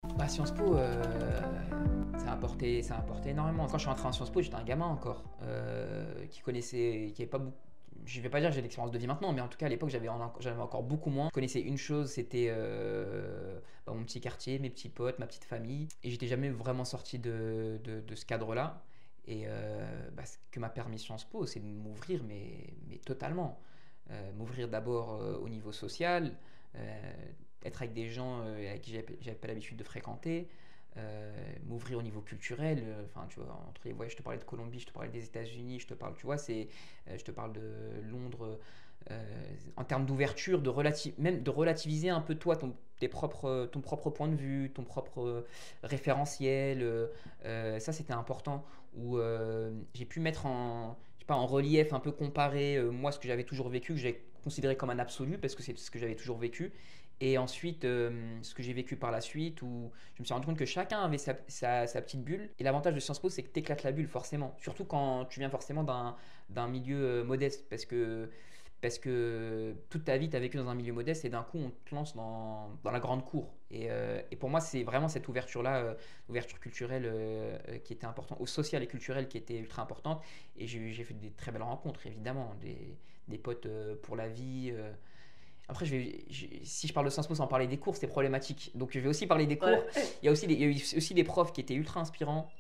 Bah, Sciences Po, ça a apporté énormément. Quand je suis entré en Sciences Po, j'étais un gamin encore, qui connaissait, qui avait pas beaucoup. Je vais pas dire que j'ai l'expérience de vie maintenant, mais en tout cas à l'époque j'avais encore beaucoup moins. Je connaissais une chose, c'était mon petit quartier, mes petits potes, ma petite famille. Et j'étais jamais vraiment sorti de ce cadre-là. Et ce que m'a permis Sciences Po, c'est de m'ouvrir, mais totalement. M'ouvrir d'abord au niveau social, être avec des gens avec qui j'avais pas l'habitude de fréquenter, m'ouvrir au niveau culturel. Enfin, tu vois, entre les voyages, je te parlais de Colombie, je te parlais des États-Unis, je te parle, tu vois, je te parle de Londres. En termes d'ouverture, même de relativiser un peu toi, ton propre point de vue, ton propre référentiel. Ça, c'était important. Où j'ai pu mettre je sais pas, en relief, un peu comparer moi ce que j'avais toujours vécu, que j'ai considéré comme un absolu parce que c'est ce que j'avais toujours vécu. Et ensuite, ce que j'ai vécu par la suite, où je me suis rendu compte que chacun avait sa petite bulle. Et l'avantage de Sciences Po, c'est que tu éclates la bulle, forcément. Surtout quand tu viens forcément d'un milieu modeste. Parce que toute ta vie, tu as vécu dans un milieu modeste et d'un coup, on te lance dans la grande cour. Et pour moi, c'est vraiment cette ouverture-là, ouverture culturelle qui était importante, au social et culturel qui était ultra importante. Et j'ai fait des très belles rencontres, évidemment, des potes pour la vie. Après, si je parle de Sciences Po sans parler des cours, c'est problématique. Donc, je vais aussi parler des cours. Ouais. Il y a eu aussi des profs qui étaient ultra inspirants.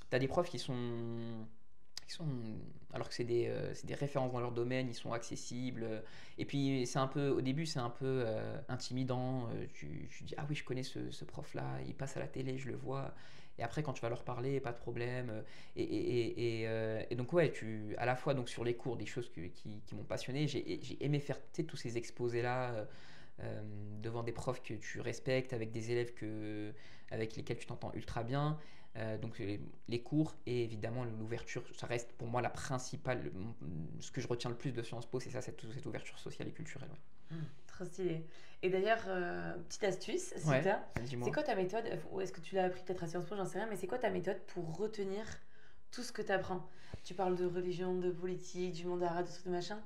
Tu as des profs qui sont alors que c'est des références dans leur domaine, ils sont accessibles. Et puis, au début, c'est un peu intimidant. Tu dis, ah oui, je connais ce prof-là, il passe à la télé, je le vois. Et après, quand tu vas leur parler, pas de problème. Et donc, ouais, à la fois donc, sur les cours, des choses qui m'ont passionné. J'ai aimé faire tous ces exposés-là devant des profs que tu respectes, avec des élèves avec lesquels tu t'entends ultra bien. Donc les cours et évidemment l'ouverture, ça reste pour moi la principale, ce que je retiens le plus de Sciences Po, c'est ça, cette ouverture sociale et culturelle. Trop stylé. Et d'ailleurs, petite astuce, Ouais, si t'as, ouais, c'est dis-moi. quoi ta méthode, ou est-ce que tu l'as appris peut-être à Sciences Po, j'en sais rien, mais c'est quoi ta méthode pour retenir tout ce que tu apprends? Tu parles de religion, de politique, du monde arabe, de trucs de machin.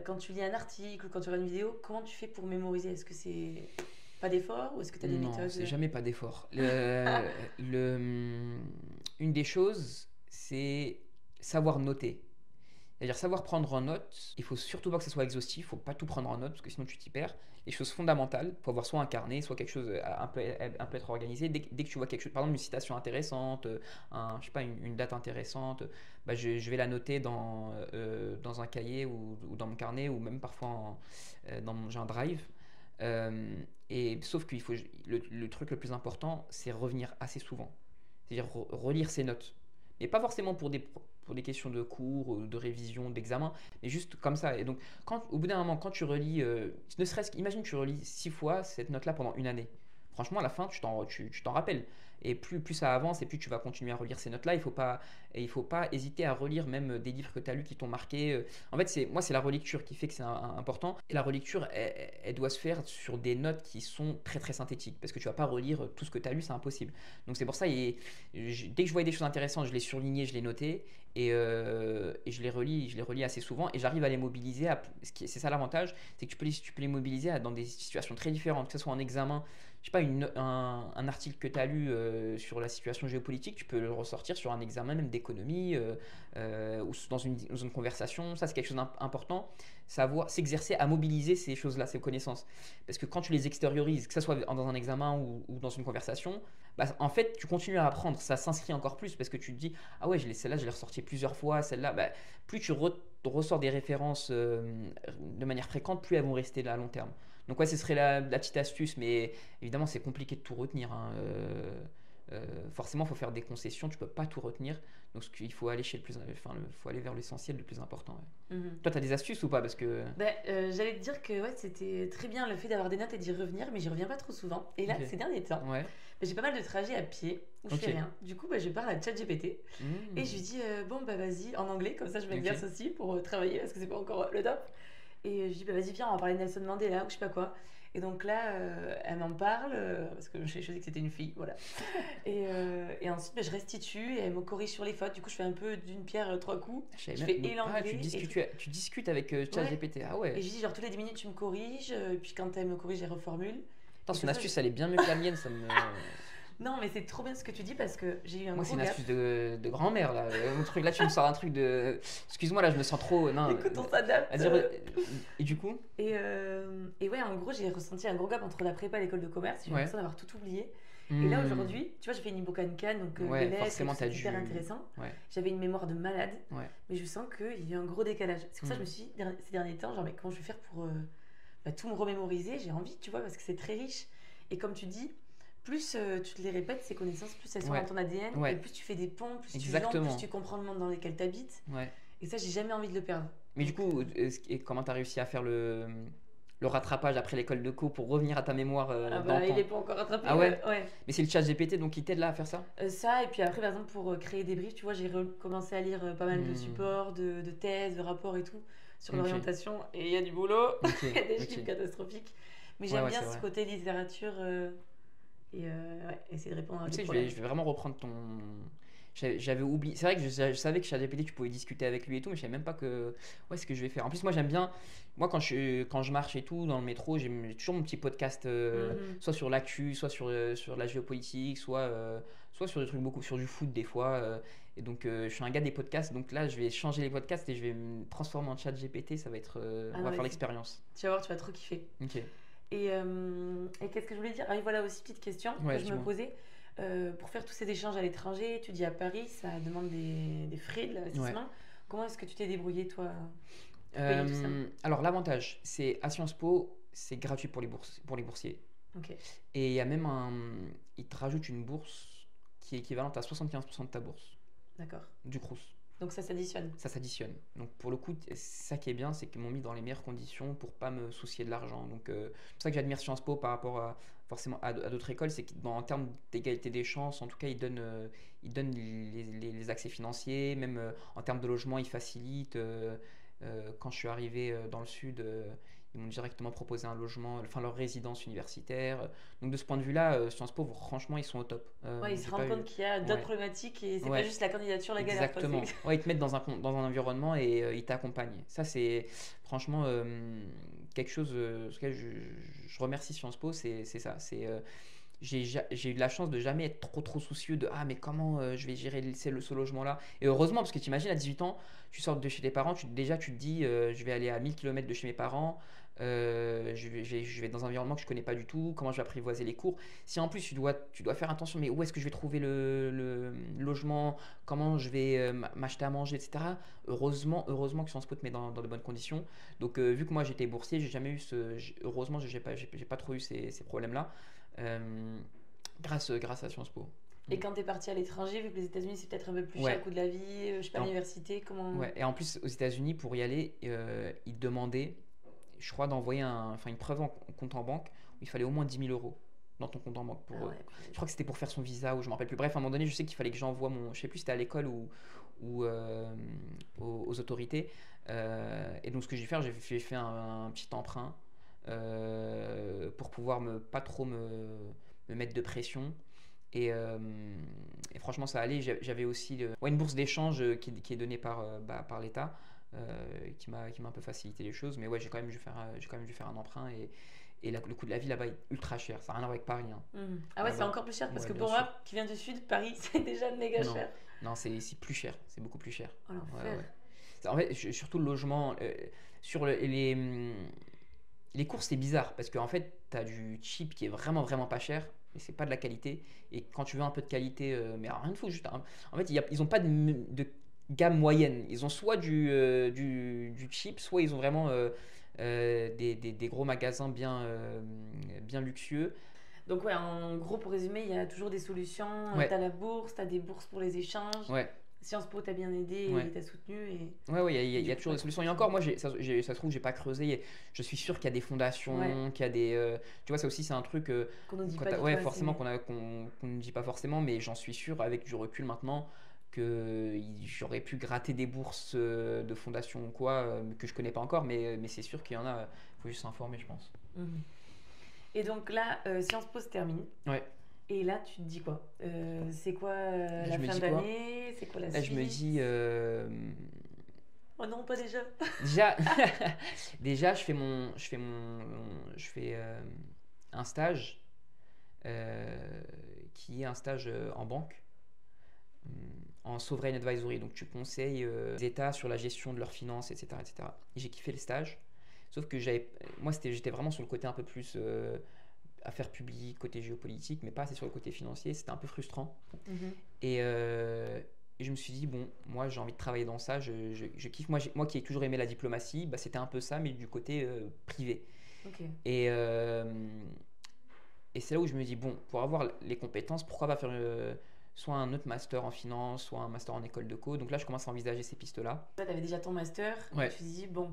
Quand tu lis un article ou quand tu regardes une vidéo, comment tu fais pour mémoriser? Est-ce que c'est pas d'effort ou est-ce que tu as des Non, méthodes? c'est jamais pas d'effort. Une des choses, c'est savoir noter. C'est-à-dire savoir prendre en note, il faut surtout pas que ça soit exhaustif, il faut pas tout prendre en note parce que sinon tu t'y perds. Les choses fondamentales, il faut avoir soit un carnet, soit quelque chose un peu être organisé. Dès que tu vois quelque chose, par exemple une citation intéressante, je sais pas, une date intéressante, je vais la noter dans un cahier ou dans mon carnet ou même parfois j'ai un drive. Et sauf qu'il faut le truc le plus important, c'est revenir assez souvent. C'est-à-dire relire ses notes. Et pas forcément pour des questions de cours, de révision, d'examen, mais juste comme ça. Et donc, au bout d'un moment, quand tu relis, ne serait-ce qu'imagine que tu relis 6 fois cette note-là pendant une année. Franchement, à la fin, tu t'en rappelles. Et plus ça avance, et plus tu vas continuer à relire ces notes-là. Il faut pas hésiter à relire même des livres que tu as lus qui t'ont marqué. En fait, moi, c'est la relecture qui fait que c'est important. Et la relecture, elle doit se faire sur des notes qui sont très très synthétiques. Parce que tu vas pas relire tout ce que tu as lu, c'est impossible. Donc c'est pour ça, dès que je voyais des choses intéressantes, je les surlignais, je les notais. Et je les relis assez souvent. Et j'arrive à les mobiliser. C'est ça l'avantage, c'est que tu peux les mobiliser dans des situations très différentes. Que ce soit en examen, je sais pas, un article que tu as lu sur la situation géopolitique, tu peux le ressortir sur un examen même d'économie ou dans une conversation. Ça, c'est quelque chose d'important. Savoir s'exercer à mobiliser ces choses-là, ces connaissances. Parce que quand tu les extériorises, que ce soit dans un examen ou dans une conversation, en fait, tu continues à apprendre. Ça s'inscrit encore plus parce que tu te dis, ah ouais, celle-là, je l'ai ressortie plusieurs fois. Celle-là, plus tu ressors des références de manière fréquente, plus elles vont rester là à long terme. Donc ouais, ce serait la petite astuce, mais évidemment, c'est compliqué de tout retenir, hein. Forcément, il faut faire des concessions, tu peux pas tout retenir. Donc il faut aller faut aller vers l'essentiel, le plus important. Ouais. Mhm. Toi, tu as des astuces ou pas? Parce que. J'allais te dire que ouais, c'était très bien le fait d'avoir des notes et d'y revenir, mais j'y reviens pas trop souvent. Et là, Ok. ces derniers temps, Ouais. j'ai pas mal de trajets à pied où je fais Ok. rien. Du coup, je parle à ChatGPT et je lui Hmm. dis bon, bah vas-y, en anglais, comme ça je Ok. m'exerce aussi pour travailler parce que c'est pas encore le top. Et je dis bah vas-y, viens, on va parler de Nelson Mandela ou je sais pas quoi. Et donc là, elle m'en parle parce que j'ai choisi que c'était une fille, voilà. Et ensuite, je restitue et elle me corrige sur les fautes. Du coup, je fais un peu d'une pierre trois coups. Je savais Je même. fais et l'anglais et tout. Tu discutes avec Ouais. ChatGPT. Ah Et ouais. je lui dis genre tous les 10 minutes, tu me corriges. Et puis quand elle me corrige, elle reformule. Attends, Et son comme ça, astuce, elle est bien mieux que la mienne. Ça me. Non, mais c'est trop bien ce que tu dis parce que j'ai eu un Moi, c'est gros une gap. astuce de grand-mère, là. Mon truc, là, tu me sors un truc de. Excuse-moi, là, je me sens trop. Non. Écoute, on s'adapte. Vas-y, et du coup? Et ouais, en gros, j'ai ressenti un gros gap entre la prépa et l'école de commerce. J'ai Ouais. l'impression d'avoir tout oublié. Et là, Hmm. aujourd'hui, tu vois, j'ai fait une Ibokan-Can, donc Ouais, les lettres, forcément, c'est t'as hyper dû. intéressant. Ouais, J'avais une mémoire de malade, ouais. mais je sens qu'il y a eu un gros décalage. C'est pour ça que je Hmm. me suis dit, ces derniers temps, genre, mais comment je vais faire pour tout me remémoriser? J'ai envie, tu vois, parce que c'est très riche. Et comme tu dis, plus tu te les répètes, ces connaissances, plus elles sont Ouais. dans ton ADN, et Ouais. plus tu fais des ponts, plus tu langues, Exactement. plus tu comprends le monde dans lequel tu habites. Ouais. Et ça, j'ai jamais envie de le perdre. Mais du Donc, coup, et comment t'as réussi à faire le rattrapage après l'école de co pour revenir à ta mémoire ah bah, il d'antan? est pas encore rattrapé. Ah ouais? Ouais. Mais c'est le chat GPT donc qui t'aide là à faire ça? Ça, et puis après, par exemple, pour créer des briefs, tu vois, j'ai recommencé à lire pas mal de Hmm. supports, de thèses, de rapports et tout sur Ok. l'orientation. Et il y a du boulot, Ok. il y a des Ok. chiffres catastrophiques. Mais Ouais, j'aime ouais, bien c'est ce vrai. côté littérature et ouais, essayer de répondre à Tu des sais, problèmes. je vais vraiment reprendre ton. J'avais oublié. C'est vrai que je savais que ChatGPT, tu pouvais discuter avec lui et tout, mais je savais même pas que. Ouais, ce que je vais faire. En plus, moi, j'aime bien. Moi, quand je marche et tout dans le métro, j'ai toujours mon petit podcast, Mhm. soit sur l'actu, soit sur la géopolitique, soit sur des trucs beaucoup sur du foot des fois. Et donc, je suis un gars des podcasts. Donc là, je vais changer les podcasts et je vais me transformer en ChatGPT. Ça va être. Ah On non, va faire vas-y. l'expérience. Tu vas voir, tu vas trop kiffer. Ok. Et qu'est-ce que je voulais dire? Ah oui, voilà aussi, petite question que Ouais, je me dis-moi. posais. Pour faire tous ces échanges à l'étranger, tu dis à Paris, ça demande des frais de Ouais. l'investissement. Comment est-ce que tu t'es débrouillé, toi, pour payer tout ça? Alors l'avantage, c'est à Sciences Po, c'est gratuit pour les boursiers. Ok, Et il y a même un, il te rajoute une bourse qui est équivalente à 75% de ta bourse, d'accord. du Crous. Donc ça s'additionne. Ça s'additionne. Donc pour le coup, ça qui est bien, c'est qu'ils m'ont mis dans les meilleures conditions pour pas me soucier de l'argent. Donc c'est pour ça que j'admire Sciences Po par rapport à forcément à d'autres écoles, c'est qu'en termes d'égalité des chances, en tout cas, ils donnent les accès financiers, même en termes de logement, ils facilitent. Quand je suis arrivé dans le sud, ils m'ont directement proposé un logement, enfin leur résidence universitaire. Donc de ce point de vue-là, Sciences Po, franchement, ils sont au top. Ouais, ils se J'ai rendent pas eu. compte qu'il y a d'autres Ouais. problématiques et c'est pas Ouais. juste la candidature, la galère, quoi. Exactement. Ouais, ils te mettent dans un environnement et ils t'accompagnent. Ça, c'est franchement quelque chose sur lequel je remercie Sciences Po, c'est ça. J'ai eu de la chance de jamais être trop soucieux de ah mais comment je vais gérer ce logement-là. Et heureusement, parce que tu imagines à 18 ans, tu sors de chez tes parents, déjà tu te dis je vais aller à 1000 kilomètres de chez mes parents, je vais être dans un environnement que je connais pas du tout, comment je vais apprivoiser les cours. Si en plus tu dois faire attention, mais où est-ce que je vais trouver le logement, comment je vais m'acheter à manger, etc. Heureusement que Sciences Po te met dans de bonnes conditions. Donc vu que moi j'étais boursier, j'ai jamais eu heureusement j'ai pas trop eu ces problèmes-là. Grâce à Sciences Po. Et quand t'es parti à l'étranger, vu que les États-Unis c'est peut-être un peu plus cher, Ouais. le coût de la vie, je sais pas, Et en, l'université, comment. ouais. Et en plus, aux États-Unis, pour y aller, ils te demandaient, je crois, d'envoyer une preuve en compte en banque où il fallait au moins 10 000 € dans ton compte en banque pour Ah eux. ouais, Je crois que c'était pour faire son visa ou je me rappelle plus. Bref, à un moment donné, je sais qu'il fallait que j'envoie mon. Je sais plus si c'était à l'école ou aux autorités. Et donc, ce que j'ai fait, j'ai fait un petit emprunt pour pouvoir pas trop me mettre de pression. Et franchement, ça allait. J'avais aussi ouais, une bourse d'échange qui est donnée par l'État, qui m'a un peu facilité les choses. Mais ouais, j'ai quand même dû faire un emprunt. Et le coût de la vie là-bas est ultra cher. Ça n'a rien à voir avec Paris. Hein. Ah ouais, c'est Là-bas. encore plus cher parce Ouais, que bien pour sûr. moi, qui vient du sud, Paris c'est déjà méga Non, cher. non, c'est plus cher. C'est beaucoup plus cher. Oh Ouais, l'enfer. ouais. En fait, surtout le logement. Sur les courses, c'est bizarre parce qu'en fait, tu as du cheap qui est vraiment pas cher, mais c'est pas de la qualité. Et quand tu veux un peu de qualité, mais rien de fou, juste. En fait, ils ont pas de gamme moyenne. Ils ont soit du cheap, soit ils ont vraiment des gros magasins bien luxueux. Donc ouais, en gros, pour résumer, il y a toujours des solutions. Ouais, T'as la bourse, t'as des bourses pour les échanges. ouais. Sciences Po t'a bien aidé Ouais. et t'a soutenu. Ouais, Et il y du a coup, toujours ouais, des solutions. Et encore, moi, ça se trouve, j'ai pas creusé. Je suis sûr qu'il y a des fondations, ouais, qu'il y a des. Tu vois, ça aussi, c'est un truc. qu'on nous dit pas du tout Ouais, assez. forcément, qu'on ne dit pas forcément, mais j'en suis sûr, avec du recul maintenant, que j'aurais pu gratter des bourses de fondations ou quoi, que je connais pas encore, mais c'est sûr qu'il y en a. Il faut juste s'informer, je pense. Mhm. Et donc là, Sciences Po se termine. Ouais. Et là, tu te dis quoi? C'est quoi Je la me fin dis quoi? d'année? C'est quoi la Là, je me suite? dis. Oh non, pas déjà. Déjà, déjà, je fais un stage qui est un stage en banque, en sovereign advisory. Donc tu conseilles les États sur la gestion de leurs finances, etc. etc. Et j'ai kiffé le stage. Sauf que moi, j'étais vraiment sur le côté un peu plus affaires publiques, côté géopolitique, mais pas assez sur le côté financier. C'était un peu frustrant. Mhm. Et je me suis dit, bon, moi j'ai envie de travailler dans ça, je kiffe. Moi qui ai toujours aimé la diplomatie, bah, c'était un peu ça, mais du côté privé. Ok. Et, et c'est là où je me dis, bon, pour avoir les compétences, pourquoi pas faire soit un autre master en finance, soit un master en école de co. Donc là, je commence à envisager ces pistes-là. Toi, tu avais déjà ton master. Ouais. Et tu te dis, bon,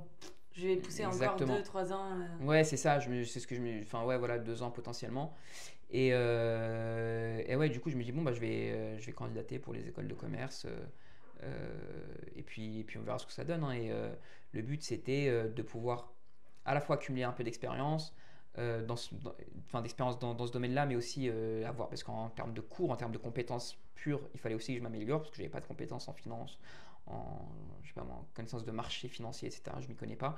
je vais pousser Exactement. encore 2-3 ans. Ouais, c'est ça, c'est ce que je me. Enfin, ouais, voilà, 2 ans potentiellement. Et ouais, du coup, je me dis, bon, bah, je vais candidater pour les écoles de commerce. Et puis, on verra ce que ça donne. Hein. Et le but, c'était de pouvoir à la fois accumuler un peu d'expérience, d'expérience dans ce domaine-là, mais aussi avoir. Parce qu'en termes de cours, en termes de compétences pures, il fallait aussi que je m'améliore, parce que je n'avais pas de compétences en finance, je sais pas, en connaissance de marché financier, etc. Je m'y connais pas.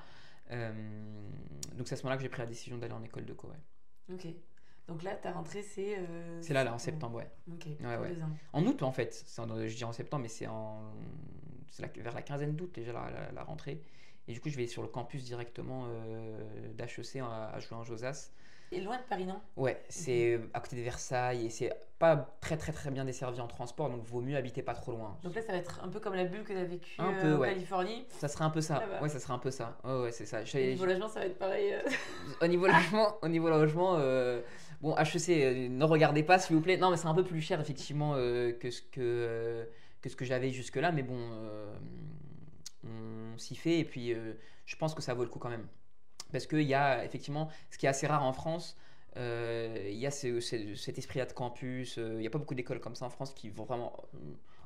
Donc c'est à ce moment-là que j'ai pris la décision d'aller en école de co. Ouais. Ok. Donc là, ta rentrée, c'est. C'est là, en septembre, ouais. Ok, Ouais, pour ouais. 2 ans. En août, en fait. Je dis en septembre, mais vers la quinzaine d'août déjà la rentrée. Et du coup, je vais sur le campus directement d'HEC à Jouan-Josas. Et loin de Paris, non? Ouais, c'est à côté de Versailles et c'est pas très très très bien desservi en transport, donc vaut mieux habiter pas trop loin. Donc là, ça va être un peu comme la bulle que tu as vécue Un peu, en ouais. Californie. Ça serait un peu ça. Là-bas. Ouais, ça serait un peu ça. Ouais, c'est ça. Au niveau logement, ça va être pareil. Au niveau logement, bon, HEC, ne regardez pas s'il vous plaît. Non, mais c'est un peu plus cher effectivement que ce que j'avais jusque-là, mais bon, on s'y fait et puis je pense que ça vaut le coup quand même. Parce qu'il y a effectivement, ce qui est assez rare en France, il y a cet esprit-là de campus. Il n'y a pas beaucoup d'écoles comme ça en France qui vont vraiment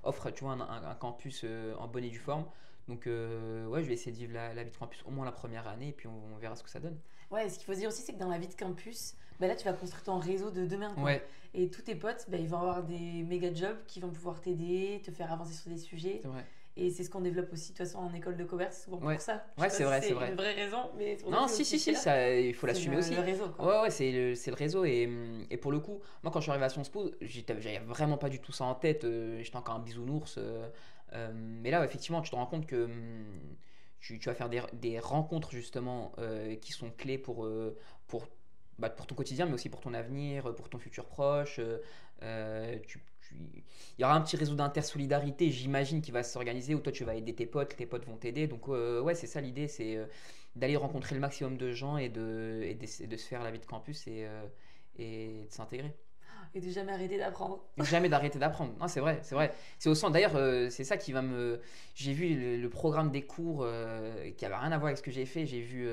offrent, tu vois, un campus en bonne et due forme. Donc ouais, je vais essayer de vivre la vie de campus au moins la première année et puis on verra ce que ça donne. Ouais, ce qu'il faut se dire aussi, c'est que dans la vie de campus, bah là, tu vas construire ton réseau de demain. Quoi. Ouais, Et tous tes potes, bah, ils vont avoir des méga jobs qui vont pouvoir t'aider, te faire avancer sur des sujets. c'est vrai. Et c'est ce qu'on développe aussi, de toute façon, en école de commerce, c'est souvent Ouais. pour ça. Je Ouais, sais c'est pas vrai, si c'est vrai. une vraie raison, mais c'est pour Non, ça que si, c'est si, aussi si, là. ça, il faut C'est l'assumer aussi. le réseau, quoi. Ouais, ouais, c'est le réseau. Et pour le coup, moi, quand je suis arrivé à Sciences Po, j'avais vraiment pas du tout ça en tête. J'étais encore un bisounours. Mais là, effectivement, tu te rends compte que tu vas faire des rencontres, justement, qui sont clés pour ton quotidien, mais aussi pour ton avenir, pour ton futur proche. Il y aura un petit réseau d'intersolidarité, j'imagine, qui va s'organiser où toi tu vas aider tes potes vont t'aider. Donc, ouais, c'est ça l'idée, c'est d'aller rencontrer le maximum de gens et de se faire la vie de campus et de s'intégrer. Et de jamais arrêter d'apprendre. Jamais d'arrêter d'apprendre. Non, c'est vrai, c'est vrai. C'est au centre. D'ailleurs, c'est ça qui va me. J'ai vu le programme des cours qui avait rien à voir avec ce que j'ai fait. J'ai vu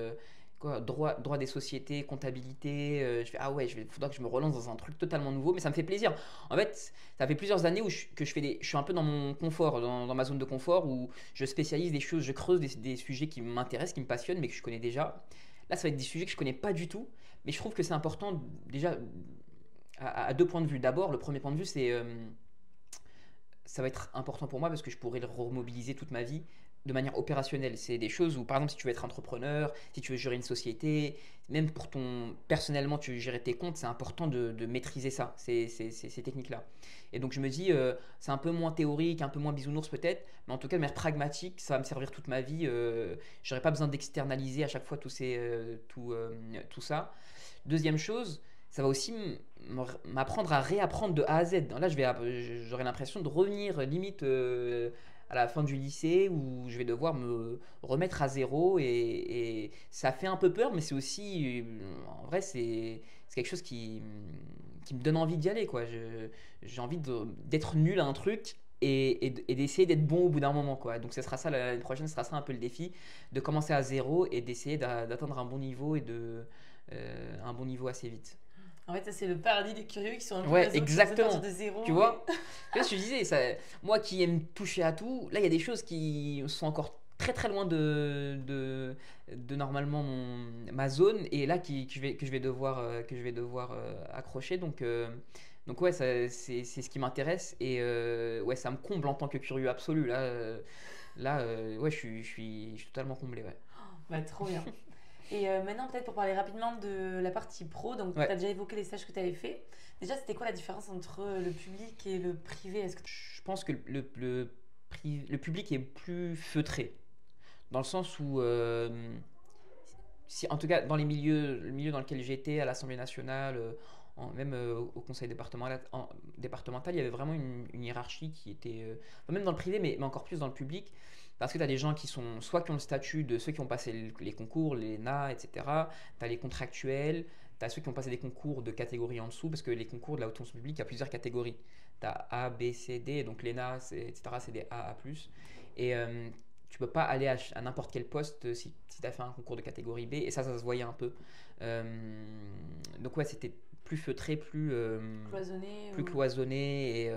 droit des sociétés, comptabilité. Je fais ah ouais, faudra que je me relance dans un truc totalement nouveau, mais ça me fait plaisir. En fait, ça fait plusieurs années que je suis un peu dans mon confort, dans ma zone de confort où je spécialise des choses, je creuse des sujets qui m'intéressent, qui me passionnent, mais que je connais déjà. Là, ça va être des sujets que je connais pas du tout, mais je trouve que c'est important déjà à 2 points de vue. D'abord, le premier point de vue, c'est ça va être important pour moi parce que je pourrais le remobiliser toute ma vie de manière opérationnelle. C'est des choses où, par exemple, si tu veux être entrepreneur, si tu veux gérer une société, même pour personnellement, tu veux gérer tes comptes, c'est important de maîtriser ça, ces techniques-là. Et donc, je me dis, c'est un peu moins théorique, un peu moins bisounours peut-être, mais en tout cas, de manière pragmatique, ça va me servir toute ma vie. J'aurais pas besoin d'externaliser à chaque fois tout ça. Deuxième chose, ça va aussi m'apprendre à réapprendre de A à Z. Là, j'aurai l'impression de revenir limite à la fin du lycée où je vais devoir me remettre à zéro et ça fait un peu peur, mais c'est aussi, en vrai, c'est quelque chose qui me donne envie d'y aller, quoi. J'ai envie d'être nul à un truc et d'essayer d'être bon au bout d'un moment, quoi. Donc, ce sera ça, l'année prochaine, ce sera ça un peu le défi, de commencer à zéro et d'essayer d'atteindre un bon niveau un bon niveau assez vite. En fait, ça, c'est le paradis des curieux qui sont un peu Ouais, réseaux, qui exactement. partent de zéro. Tu vois, tu vois ce que je disais, moi qui aime toucher à tout, là il y a des choses qui sont encore très très loin de normalement ma zone et là que je vais devoir accrocher. Donc ouais, c'est ce qui m'intéresse et ouais, ça me comble en tant que curieux absolu. Ouais, je suis totalement comblé. Ouais. Bah, trop bien. Et maintenant, peut-être pour parler rapidement de la partie pro, donc tu Ouais. as déjà évoqué les stages que tu avais fait. Déjà, c'était quoi la différence entre le public et le privé? Est-ce que... Je pense que le public est plus feutré, dans le sens où, si, en tout cas dans le milieu dans lequel j'étais, à l'Assemblée nationale, même au conseil départemental, il y avait vraiment une hiérarchie qui était, enfin, même dans le privé, mais encore plus dans le public, parce que tu as des gens qui sont, soit qui ont le statut de ceux qui ont passé les concours, les ENA, etc. Tu as les contractuels, tu as ceux qui ont passé des concours de catégorie en dessous, parce que les concours de la haute fonction publique, il y a plusieurs catégories. Tu as A, B, C, D, donc l'ENA, etc., c'est des A+. Et tu peux pas aller à n'importe quel poste si tu as fait un concours de catégorie B, et ça se voyait un peu. Euh, donc ouais, c'était plus feutré, Cloisonné plus ou... cloisonné, et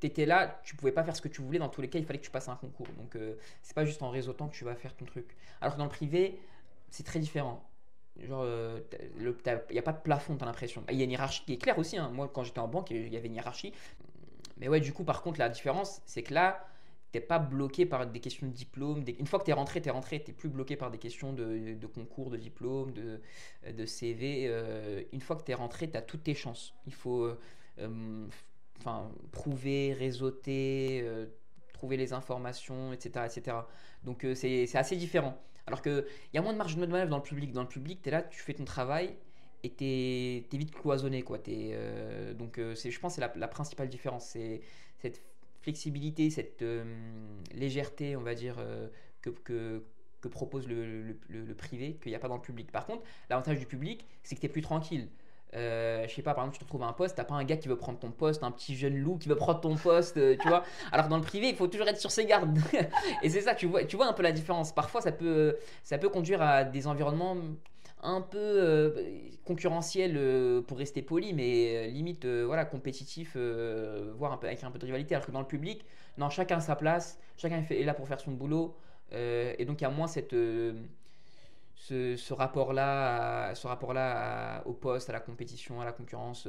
tu étais là, tu pouvais pas faire ce que tu voulais, dans tous les cas, il fallait que tu passes un concours. Donc c'est pas juste en réseautant que tu vas faire ton truc. Alors que dans le privé, c'est très différent. Genre, il n'y a pas de plafond, t'as l'impression. Il y a une hiérarchie qui est claire aussi, hein. Moi, quand j'étais en banque, il y avait une hiérarchie. Mais ouais, du coup, par contre, la différence, c'est que là, t'es pas bloqué par des questions de diplôme. Une fois que t'es rentré, t'es plus bloqué par des questions de concours, de diplôme, de CV. Une fois que t'es rentré, t'as toutes tes chances. Il faut enfin, prouver, réseauter, trouver les informations, etc. etc. Donc c'est assez différent. Alors qu'il y a moins de marge de manœuvre dans le public. Dans le public, t'es là, tu fais ton travail et t'es vite cloisonné, quoi. Donc je pense que c'est la principale différence. C'est cette flexibilité, cette légèreté, on va dire, que propose le privé, qu'il n'y a pas dans le public. Par contre, l'avantage du public, c'est que tu es plus tranquille. Je sais pas, par exemple, tu te retrouves à un poste, t'as pas un gars qui veut prendre ton poste, un petit jeune loup qui veut prendre ton poste, tu vois. Alors que dans le privé, il faut toujours être sur ses gardes. Et c'est ça, tu vois un peu la différence. Parfois, ça peut conduire à des environnements un peu concurrentiel, pour rester poli, mais limite voilà, compétitif, voire un peu, avec un peu de rivalité. Alors que dans le public, non, chacun a sa place, chacun est là pour faire son boulot, et donc il y a moins ce rapport-là au poste, à la compétition, à la concurrence.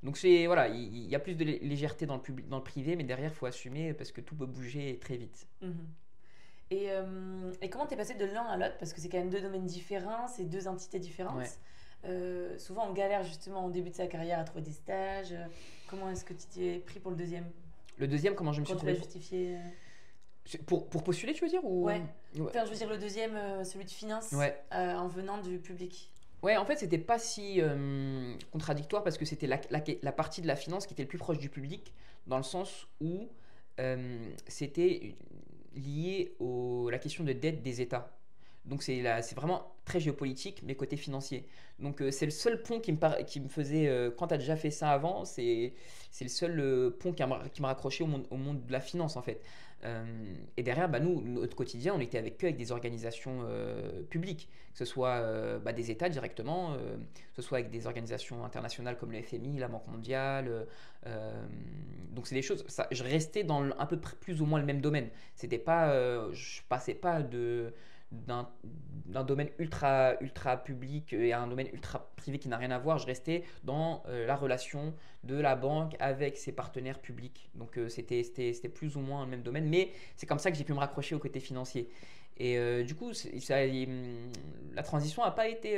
Donc c'est voilà, il y a plus de légèreté dans le privé, mais derrière, il faut assumer parce que tout peut bouger très vite. Mhm. Et comment t'es passé de l'un à l'autre? Parce que c'est quand même deux domaines différents, c'est deux entités différentes. Ouais. Souvent, on galère justement au début de sa carrière à trouver des stages. Comment est-ce que tu t'es pris pour le deuxième? Le deuxième, comment je me suis Quand tu l'as trouvé justifié pour postuler, tu veux dire ou... Ouais. Ouais. Enfin, je veux dire le deuxième, celui de finance, Ouais. en venant du public. Ouais, en fait, c'était pas si contradictoire parce que c'était la partie de la finance qui était le plus proche du public, dans le sens où c'était lié à la question de dette des États. Donc c'est vraiment très géopolitique, mais côté financier. Donc c'est le seul pont qui me faisait, quand tu as déjà fait ça avant, c'est le seul pont qui m'a raccroché au monde de la finance en fait. Et derrière, bah, nous, notre quotidien, on était avec des organisations publiques, que ce soit des États directement, que ce soit avec des organisations internationales comme le FMI, la Banque mondiale. Donc c'est des choses, je restais dans un peu plus ou moins le même domaine. C'était pas, je passais pas d'un domaine ultra public et à un domaine ultra privé qui n'a rien à voir. Je restais dans la relation de la banque avec ses partenaires publics. Donc c'était plus ou moins le même domaine, mais c'est comme ça que j'ai pu me raccrocher au côté financier. Et du coup, la transition n'a pas été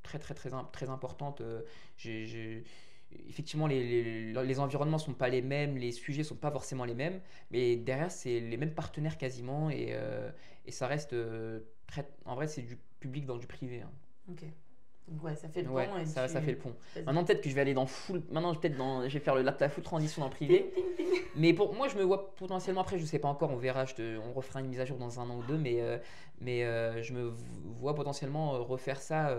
très très très très importante. Effectivement, les environnements sont pas les mêmes, les sujets sont pas forcément les mêmes, mais derrière, c'est les mêmes partenaires quasiment, et ça reste en vrai, c'est du public dans du privé, hein. Ok. Donc ouais, ça fait le Ouais, pont. Et ça fait le pont. vas-y. Maintenant, peut-être que je vais aller dans full. Maintenant, je vais faire la full transition dans le privé. Ping, ping, ping. Mais pour moi, je me vois potentiellement après, je sais pas encore, on verra, on refera une mise à jour dans 1 an ou 2, mais je me vois potentiellement refaire ça,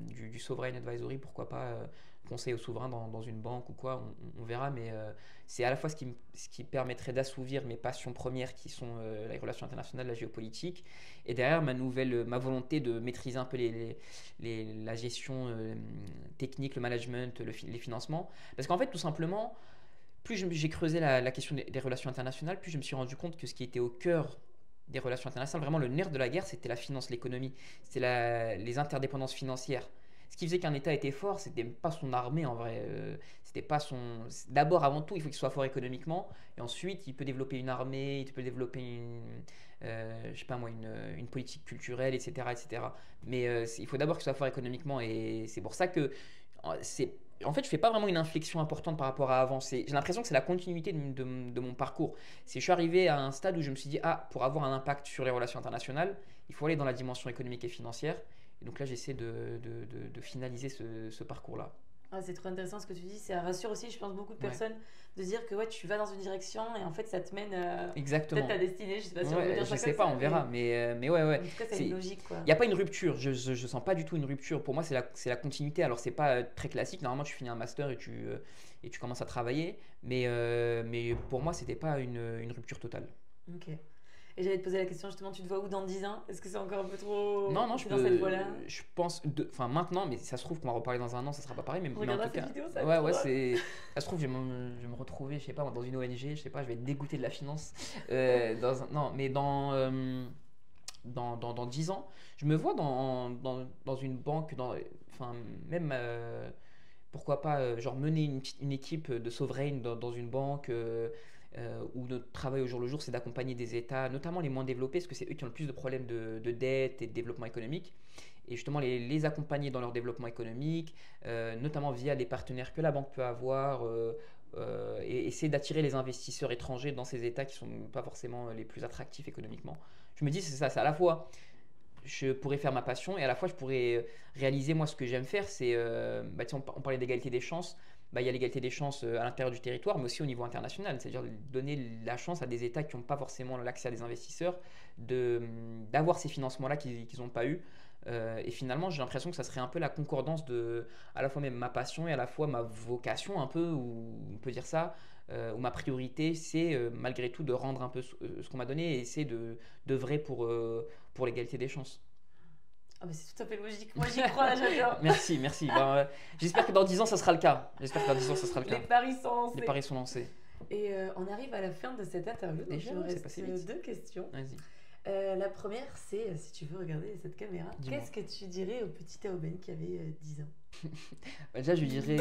du sovereign advisory, pourquoi pas, conseil au souverain dans une banque ou quoi, on verra, mais c'est à la fois ce qui permettrait d'assouvir mes passions premières qui sont les relations internationales, la géopolitique, et derrière ma volonté de maîtriser un peu la gestion technique, le management, les financements. Parce qu'en fait, tout simplement, plus j'ai creusé la question des relations internationales, plus je me suis rendu compte que ce qui était au cœur des relations internationales, vraiment le nerf de la guerre, c'était la finance, l'économie, c'était les interdépendances financières. Ce Ce qui faisait qu'un État était fort, c'était pas son armée en vrai. C'était pas son. D'abord, avant tout, il faut qu'il soit fort économiquement, et ensuite, il peut développer une armée, il peut développer je sais pas moi, une politique culturelle, etc., etc. Mais il faut d'abord qu'il soit fort économiquement, et c'est pour ça que c'est. En fait, je fais pas vraiment une inflexion importante par rapport à avant. J'ai l'impression que c'est la continuité de mon parcours. Je suis arrivé à un stade où je me suis dit, ah, pour avoir un impact sur les relations internationales, il faut aller dans la dimension économique et financière. Et donc là, j'essaie de finaliser ce parcours-là. Ah, c'est trop intéressant ce que tu dis. Ça rassure aussi, je pense, beaucoup de Ouais, personnes de se dire que ouais, tu vas dans une direction et en fait, ça te mène peut-être exactement. ta destinée. Je sais pas si on peut Ouais, dire je ça sais comme pas, ça, on verra. Mais ouais, ouais. en tout cas, ça a une Il logique, quoi. n'y a pas une rupture. Je sens pas du tout une rupture. Pour moi, c'est la continuité. Alors, c'est pas très classique. Normalement, tu finis un master et tu commences à travailler. Mais pour moi, c'était pas une rupture totale. Ok. Et j'allais te poser la question justement, tu te vois où dans 10 ans? Est-ce que c'est encore un peu trop. Non, non, C'est dans cette voie-là? je pense, enfin maintenant, mais ça se trouve qu'on va reparler dans un an, ça sera pas pareil, On mais en regardera tout cette cas, vidéo, ça va être ouais, trop ouais, drôle. ça se trouve, je vais me retrouver, je sais pas, moi, dans une ONG, je sais pas, je vais être dégoûté de la finance, non, mais dans 10 ans, je me vois dans une banque, enfin, même, pourquoi pas, genre mener une équipe de sovereign dans une banque, où notre travail au jour le jour, c'est d'accompagner des États, notamment les moins développés, parce que c'est eux qui ont le plus de problèmes de dette et de développement économique, et justement les accompagner dans leur développement économique, notamment via les partenaires que la banque peut avoir, et essayer d'attirer les investisseurs étrangers dans ces États qui ne sont pas forcément les plus attractifs économiquement. Je me dis, c'est ça, c'est à la fois je pourrais faire ma passion et à la fois je pourrais réaliser moi ce que j'aime faire, c'est bah, tu sais, on parlait d'égalité des chances. Bah, il y a l'égalité des chances à l'intérieur du territoire mais aussi au niveau international, c'est-à-dire donner la chance à des États qui n'ont pas forcément l'accès à des investisseurs d'avoir ces financements là qu'ils n'ont pas eu. Et finalement j'ai l'impression que ça serait un peu la concordance de à la fois même ma passion et à la fois ma vocation un peu, ou on peut dire ça, où ma priorité c'est malgré tout de rendre un peu ce qu'on m'a donné et essayer d'œuvrer pour l'égalité des chances. Ah, mais c'est tout à fait logique. Moi, j'y crois, là, j'adore. Merci, merci. Ben, j'espère que dans 10 ans, ça sera le cas. J'espère que dans 10 ans, ça sera le Les cas. paris sont Les lancés. paris sont lancés. Et on arrive à la fin de cette interview. Donc, Déjà, il me c'est reste passé vite. 2 questions. Vas-y, La première, c'est si tu veux regarder cette caméra, dis-moi. qu'est-ce que tu dirais au petit Théoben qui avait 10 ans? Bah, déjà, je lui dirais